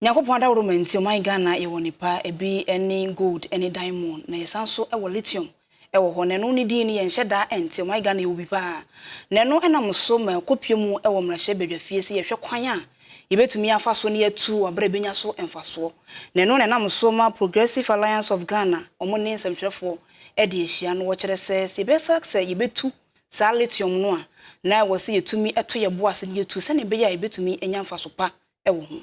Nyankopon da romenti o my Ghana e wonipa ebi any gold any diamond na yesanso e wo lithium e wo ho ne no ni di ni ye nheda enti o my Ghana e obi pa ne no enam so ma kopiemu e wo mrahye bedwafie se ye hwe kwan a yebetumi afa so ne atu abra benya so emfaso ne no enam so ma Progressive Alliance of Ghana omo ne nsamtwerefo e de ehia no wo kire se be success yebetu sa lithium no a na wo se yetumi eto ye boase ne yetu se ne be ya yebetumi enya mfaso pa e wo ho.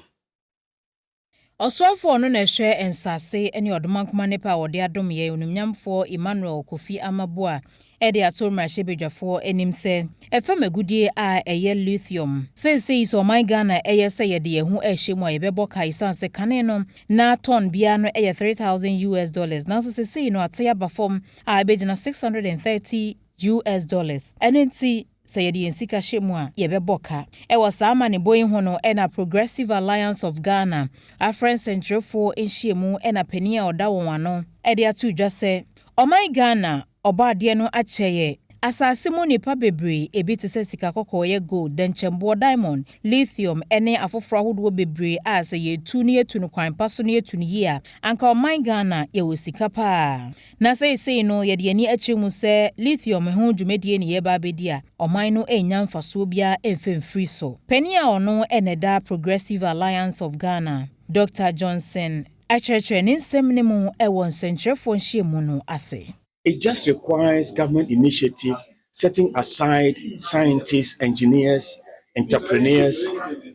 Oswafo no na hwe ensase ene odomankoma ne pa wode adom ye onumnyamfo Emmanuel Kofi Amaboa e de atorma hyebedwafo enim se efam agudie a eye lithium sei so my Ghana eye se ye de yehu ehyemu ayebebo kai sanse kane no na ton bia no eye $3,000 na so sei no atia bafom a ebegina $630 enenti say yedi ensika hyemu a yebeboka e wasama ne boyin ho no na Progressive Alliance of Ghana Afren Centrofo enhyemu na pani a oda won ano e de atu dwa se o my Ghana obaade no acheye asase mo nipa bebre ebi te se sika kokoye gold denchembo diamond lithium ene afoforo ahodo bebre a se yetu ne yetu no kwan paso ne yetu ne yia anka o my Ghana ye wosika pa na sei no ye de ani akyemu se lithium ho dwumedie ne ye ba bedi a o my no enya mfaso bia emfemfiri so pani a ono eneda Progressive Alliance of Ghana Dr. Johnson achechre ne nsem ne mu e won sentrefo nhyiemu no ase. It just requires government initiative, setting aside scientists, engineers, entrepreneurs,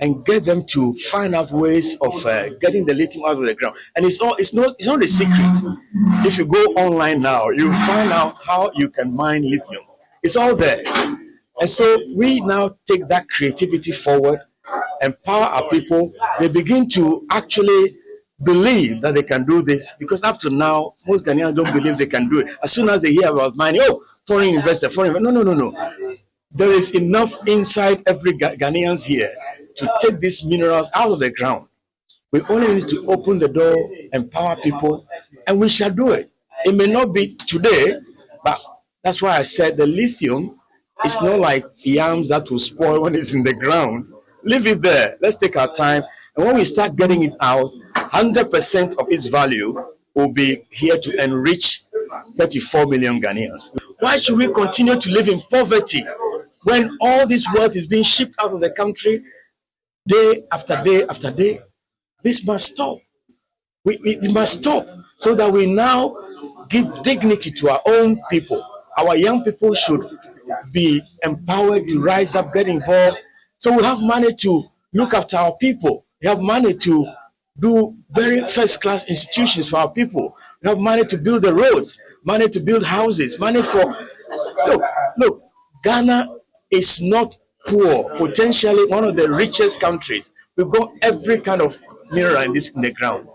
and get them to find out ways of getting the lithium out of the ground. And it's not a secret. If you go online now, you find out how you can mine lithium. It's all there. And so we now take that creativity forward, empower our people. They begin to actually believe that they can do this, because up to now most Ghanaians don't believe they can do it. As soon as they hear about mining, foreign investor, no. There is enough inside every Ghanaians here to take these minerals out of the ground. We only need to open the door, empower people, and we shall do it. It may not be today, but that's why I said the lithium is not like yams that will spoil when it's in the ground. Leave it there. Let's take our time. And when we start getting it out, 100% of its value will be here to enrich 34 million Ghanaians. Why should we continue to live in poverty when all this wealth is being shipped out of the country day after day after day? This must stop. It must stop so that we now give dignity to our own people. Our young people should be empowered to rise up, get involved. So we have money to look after our people. We have money to do very first-class institutions for our people. We have money to build the roads, money to build houses, money for... Look, Ghana is not poor, potentially one of the richest countries. We've got every kind of mineral in the ground.